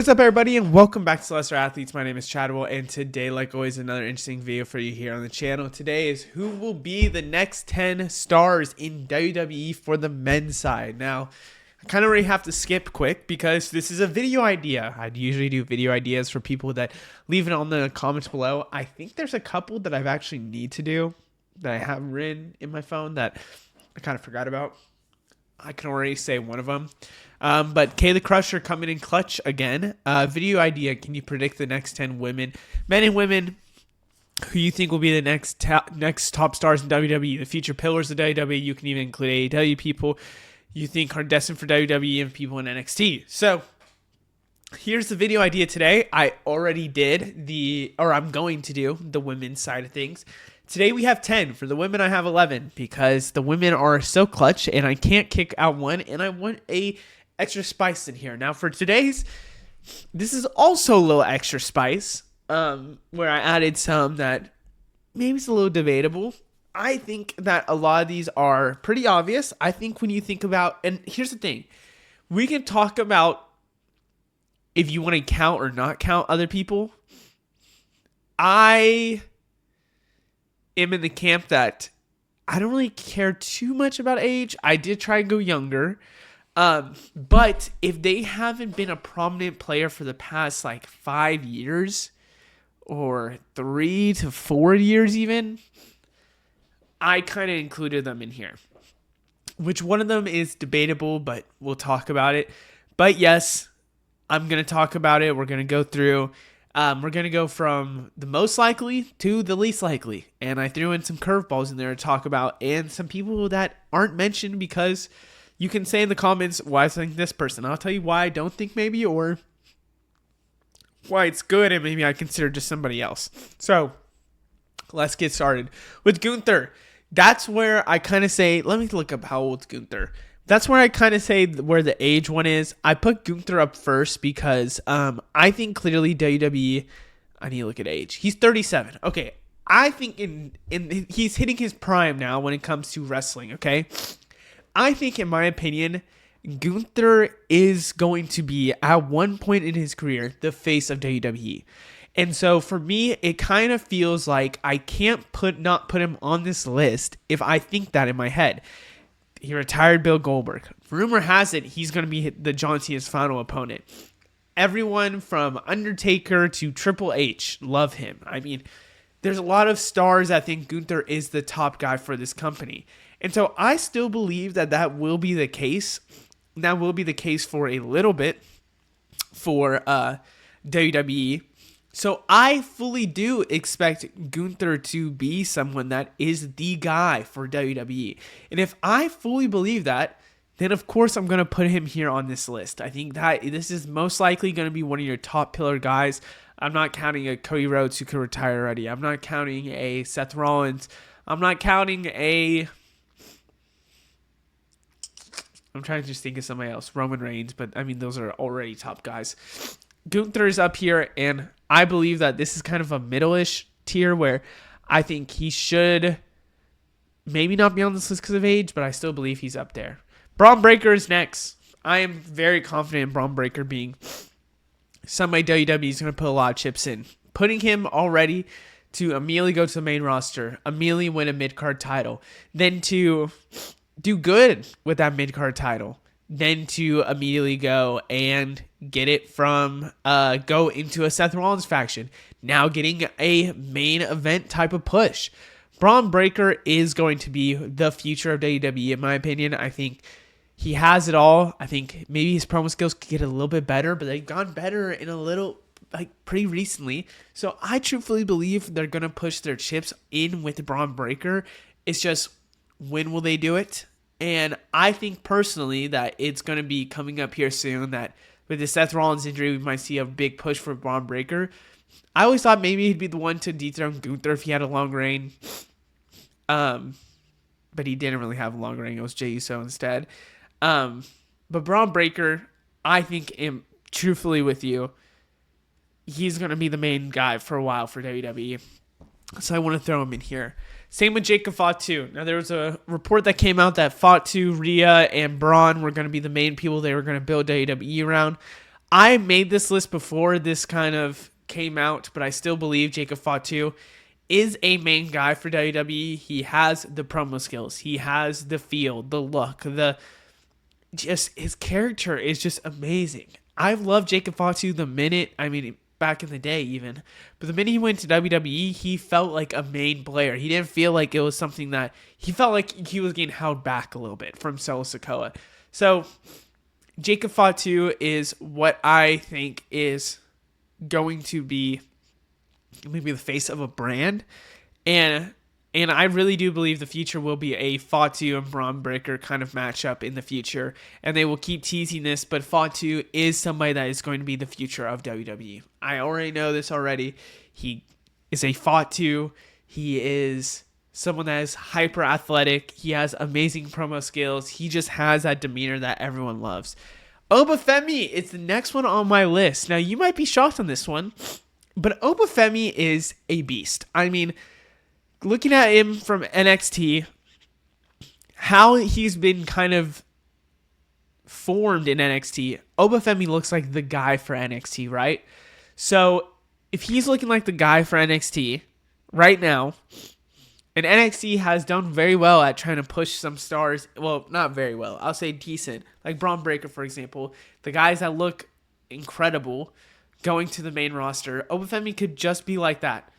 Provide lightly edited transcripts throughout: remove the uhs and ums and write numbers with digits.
What's up, everybody, and welcome back to Celestial Athletes. My name is Chadwell, and today, like always, another interesting video for you here on the channel. Today is who will be the next 10 stars in WWE for the men's side. Now, I kind of already have to skip quick because this is a video idea. I'd usually do video ideas for people that leave it on the comments below. I think there's a couple that I've actually need to do that I have written in my phone that I kind of forgot about. I can already say one of them. But Kay the Crusher coming in clutch again. Video idea. Can you predict the next 10 women, men and women, who you think will be the next top stars in WWE, the future pillars of WWE? You can even include AEW people you think are destined for WWE and people in NXT. So here's the video idea today. I already did I'm going to do the women's side of things. Today we have 10. For the women, I have 11 because the women are so clutch and I can't kick out one, and I want a extra spice in here. Now for today's, this is also a little extra spice, where I added some that maybe it's a little debatable. I think that a lot of these are pretty obvious. I think when you think about, and here's the thing, we can talk about if you want to count or not count other people. I am in the camp that I don't really care too much about age. I did try and go younger. But if they haven't been a prominent player for the past like 5 years or 3 to 4 years even, I kind of included them in here. Which one of them is debatable, but we'll talk about it. But yes, I'm going to talk about it. We're going to go through. We're going to go from the most likely to the least likely. And I threw in some curveballs in there to talk about, and some people that aren't mentioned because you can say in the comments why I think this person. I'll tell you why I don't think maybe, or why it's good and maybe I consider just somebody else. So let's get started with Gunther. That's where I kind of say, let me look up how old's Gunther. That's where I kind of say where the age one is. I put Gunther up first because I think clearly WWE, I need to look at age. He's 37. Okay, I think he's hitting his prime now when it comes to wrestling, okay? I think, in my opinion, Gunther is going to be, at one point in his career, the face of WWE. And so for me, it kind of feels like I can't not put him on this list if I think that in my head. He retired Bill Goldberg. Rumor has it he's going to be the John Cena's final opponent. Everyone from Undertaker to Triple H love him. I mean, there's a lot of stars that think Gunther is the top guy for this company. And so I still believe that will be the case. That will be the case for a little bit for WWE. So I fully do expect Gunther to be someone that is the guy for WWE. And if I fully believe that, then of course I'm going to put him here on this list. I think that this is most likely going to be one of your top pillar guys. I'm not counting a Cody Rhodes who could retire already. I'm not counting a Seth Rollins. I'm not counting I'm trying to just think of somebody else. Roman Reigns, but I mean, those are already top guys. Gunther is up here, and I believe that this is kind of a middle-ish tier where I think he should maybe not be on this list because of age, but I still believe he's up there. Braun Breaker is next. I am very confident in Braun Breaker being somebody WWE is going to put a lot of chips in. Putting him already to immediately go to the main roster, immediately win a mid-card title, then to do good with that mid-card title, then to immediately go and get it from, go into a Seth Rollins faction, now getting a main event type of push. Braun Breaker is going to be the future of WWE, in my opinion. I think he has it all. I think maybe his promo skills could get a little bit better, but they've gone better in a little, pretty recently. So I truthfully believe they're going to push their chips in with Braun Breaker. It's just, when will they do it? And I think personally that it's going to be coming up here soon, that with the Seth Rollins injury, we might see a big push for Braun Breaker. I always thought maybe he'd be the one to dethrone Gunther if he had a long reign. But he didn't really have a long reign. It was Jey Uso instead. But Braun Breaker, I think, truthfully with you, he's going to be the main guy for a while for WWE. So I want to throw him in here. Same with Jacob Fatu. Now, there was a report that came out that Fatu, Rhea, and Braun were going to be the main people they were going to build WWE around. I made this list before this kind of came out, but I still believe Jacob Fatu is a main guy for WWE. He has the promo skills. He has the feel, the look, the just his character is just amazing. I've loved Jacob Fatu back in the day even, but the minute he went to WWE, he felt like a main player. He didn't feel like it was something that he felt like he was getting held back a little bit from Solo Sikoa. So Jacob Fatu is what I think is going to be maybe the face of a brand, and I really do believe the future will be a Fatu and Braun Breaker kind of matchup in the future, and they will keep teasing this, but Fatu is somebody that is going to be the future of WWE. I already know this already. He is a Fatu. He is someone that is hyper athletic. He has amazing promo skills. He just has that demeanor that everyone loves. Obafemi is the next one on my list. Now, you might be shocked on this one, but Obafemi is a beast. I mean, looking at him from NXT, how he's been kind of formed in NXT, Obafemi looks like the guy for NXT, right? So if he's looking like the guy for NXT right now, and NXT has done very well at trying to push some stars, well, not very well, I'll say decent, like Braun Breaker, for example, the guys that look incredible going to the main roster, Obafemi could just be like that.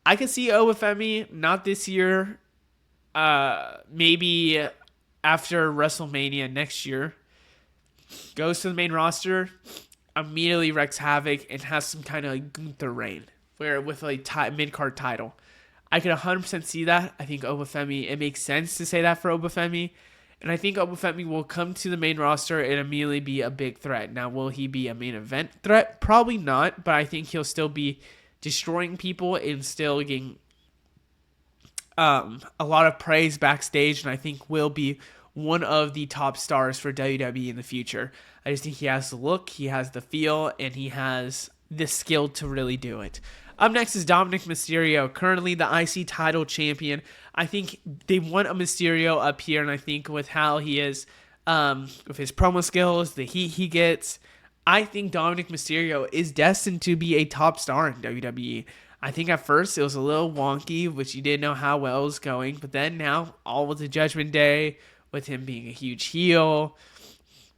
I could see Obafemi, not this year, maybe after WrestleMania next year, goes to the main roster, immediately wreaks havoc, and has some kind of like Gunther reign, where with a mid-card title. I could 100% see that. I think Obafemi, it makes sense to say that for Obafemi. And I think Obafemi will come to the main roster and immediately be a big threat. Now, will he be a main event threat? Probably not, but I think he'll still be destroying people and still getting a lot of praise backstage, and I think will be one of the top stars for WWE in the future. I just think he has the look, he has the feel, and he has the skill to really do it. Up next is Dominic Mysterio, currently the IC title champion. I think they want a Mysterio up here, and I think with how he is, with his promo skills, the heat he gets, I think Dominic Mysterio is destined to be a top star in WWE. I think at first it was a little wonky, which you didn't know how well it was going, but then now, all with the Judgment Day, with him being a huge heel,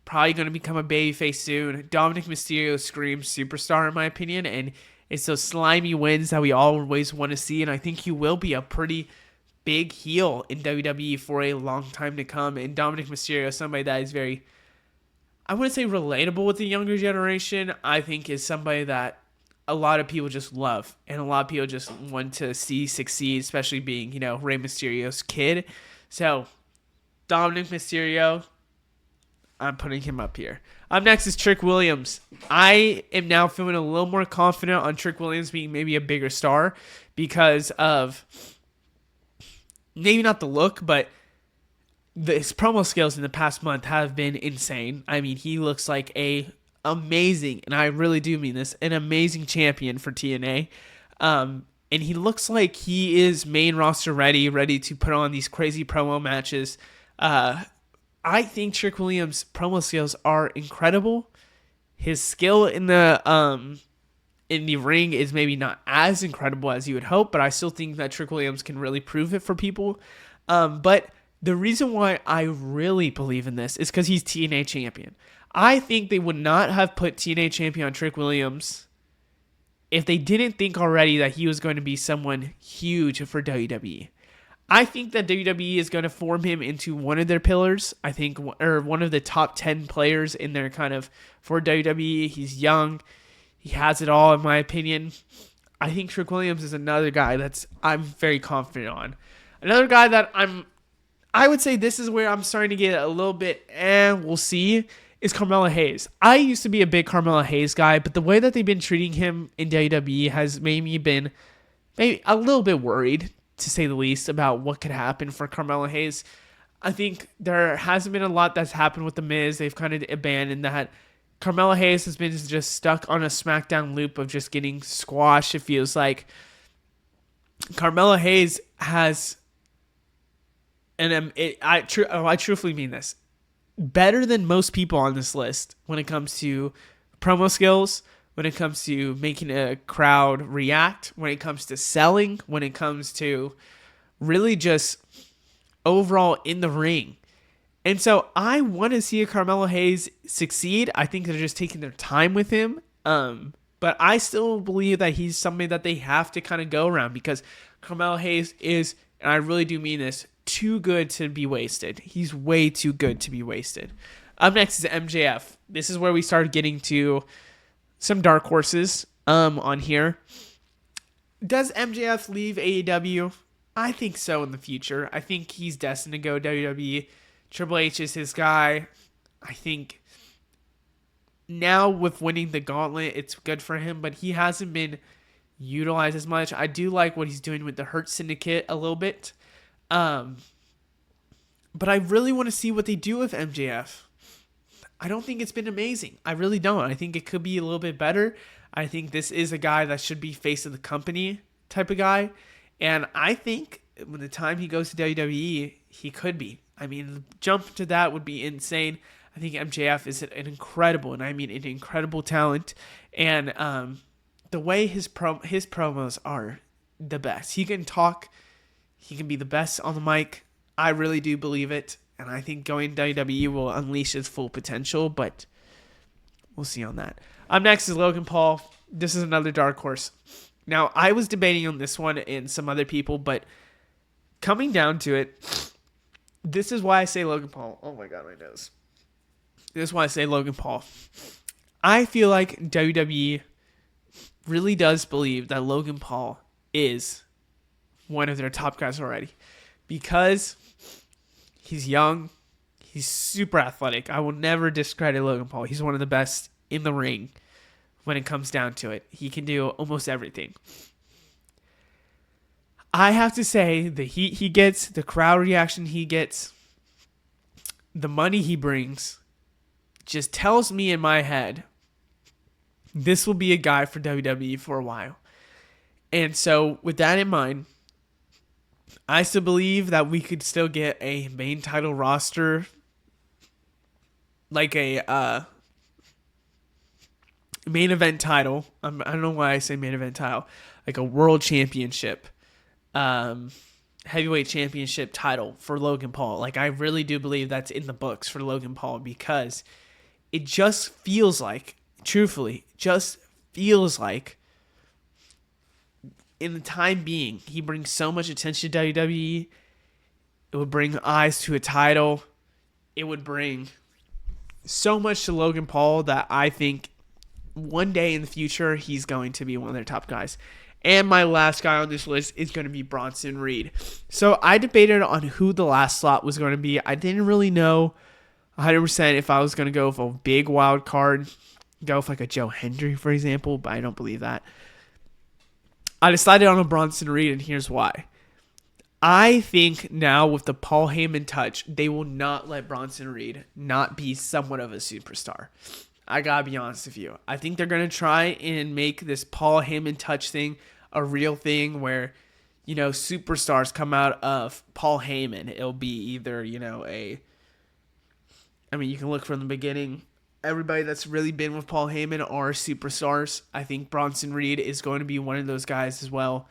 probably going to become a babyface soon. Dominic Mysterio screams superstar in my opinion, and it's those slimy wins that we always want to see, and I think he will be a pretty big heel in WWE for a long time to come. And Dominic Mysterio is somebody that is very, I wouldn't say relatable with the younger generation. I think is somebody that a lot of people just love, and a lot of people just want to see succeed, especially being, Rey Mysterio's kid. So, Dominic Mysterio, I'm putting him up here. Up next is Trick Williams. I am now feeling a little more confident on Trick Williams being maybe a bigger star because of maybe not the look, but his promo skills in the past month have been insane. I mean, he looks like a amazing, and I really do mean this, an amazing champion for TNA. And he looks like he is main roster ready to put on these crazy promo matches. I think Trick Williams' promo skills are incredible. His skill in the ring is maybe not as incredible as you would hope, but I still think that Trick Williams can really prove it for people. But the reason why I really believe in this is because he's TNA champion. I think they would not have put TNA champion on Trick Williams if they didn't think already that he was going to be someone huge for WWE. I think that WWE is going to form him into one of their pillars. I think, or one of the top 10 players in their kind of for WWE. He's young. He has it all, in my opinion. I think Trick Williams is another guy I'm very confident on. Another guy that I would say this is where I'm starting to get a little bit, we'll see, is Carmelo Hayes. I used to be a big Carmelo Hayes guy, but the way that they've been treating him in WWE has made me been maybe a little bit worried, to say the least, about what could happen for Carmelo Hayes. I think there hasn't been a lot that's happened with the Miz. They've kind of abandoned that. Carmelo Hayes has been just stuck on a SmackDown loop of just getting squashed. It feels like Carmelo Hayes has, and I truthfully mean this, better than most people on this list when it comes to promo skills, when it comes to making a crowd react, when it comes to selling, when it comes to really just overall in the ring. And so I want to see a Carmelo Hayes succeed. I think they're just taking their time with him. But I still believe that he's somebody that they have to kind of go around, because Carmelo Hayes is, and I really do mean this, too good to be wasted. He's way too good to be wasted. Up next is MJF. This is where we start getting to some dark horses on here. Does MJF leave AEW? I think so in the future. I think he's destined to go WWE. Triple H is his guy. I think now with winning the gauntlet, it's good for him, but he hasn't been utilized as much. I do like what he's doing with the Hurt Syndicate a little bit. But I really want to see what they do with MJF. I don't think it's been amazing. I really don't. I think it could be a little bit better. I think this is a guy that should be face of the company type of guy. And I think when the time he goes to WWE, he could be. I mean, jump to that would be insane. I think MJF is an incredible, and I mean an incredible talent. And the way his promos are the best. He can talk. He can be the best on the mic. I really do believe it. And I think going to WWE will unleash his full potential, but we'll see on that. Up next is Logan Paul. This is another dark horse. Now, I was debating on this one and some other people, but coming down to it, this is why I say Logan Paul. Oh my God, my nose. This is why I say Logan Paul. I feel like WWE really does believe that Logan Paul is one of their top guys already, because he's young, he's super athletic. I will never discredit Logan Paul. He's one of the best in the ring when it comes down to it. He can do almost everything. I have to say, the heat he gets, the crowd reaction he gets, the money he brings, just tells me in my head, this will be a guy for WWE for a while. And so with that in mind, I still believe that we could still get a main title roster, like a main event title. I don't know why I say main event title, like a world championship, heavyweight championship title for Logan Paul. Like, I really do believe that's in the books for Logan Paul, because it just feels like, truthfully, just feels like in the time being, he brings so much attention to WWE. It would bring eyes to a title. It would bring so much to Logan Paul that I think one day in the future, he's going to be one of their top guys. And my last guy on this list is going to be Bronson Reed. So I debated on who the last slot was going to be. I didn't really know 100% if I was going to go with a big wild card, go with like a Joe Hendry, for example, but I don't believe that. I decided on a Bronson Reed, and here's why. I think now with the Paul Heyman touch, they will not let Bronson Reed not be somewhat of a superstar. I gotta be honest with you. I think they're going to try and make this Paul Heyman touch thing a real thing where, you know, superstars come out of Paul Heyman. It'll be either, you know, you can look from the beginning. Everybody that's really been with Paul Heyman are superstars. I think Bronson Reed is going to be one of those guys as well.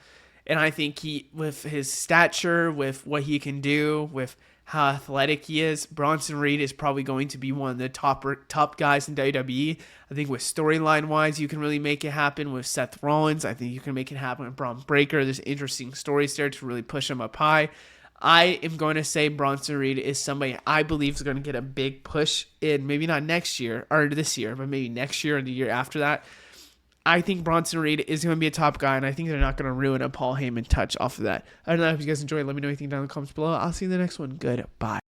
And I think he, with his stature, with what he can do, with how athletic he is, Bronson Reed is probably going to be one of the top guys in WWE. I think with storyline-wise, you can really make it happen with Seth Rollins. I think you can make it happen with Braun Breaker. There's interesting stories there to really push him up high. I am going to say Bronson Reed is somebody I believe is going to get a big push in, maybe not next year or this year, but maybe next year or the year after that. I think Bronson Reed is going to be a top guy, and I think they're not going to ruin a Paul Heyman touch off of that. I don't know if you guys enjoyed. Let me know anything down in the comments below. I'll see you in the next one. Goodbye.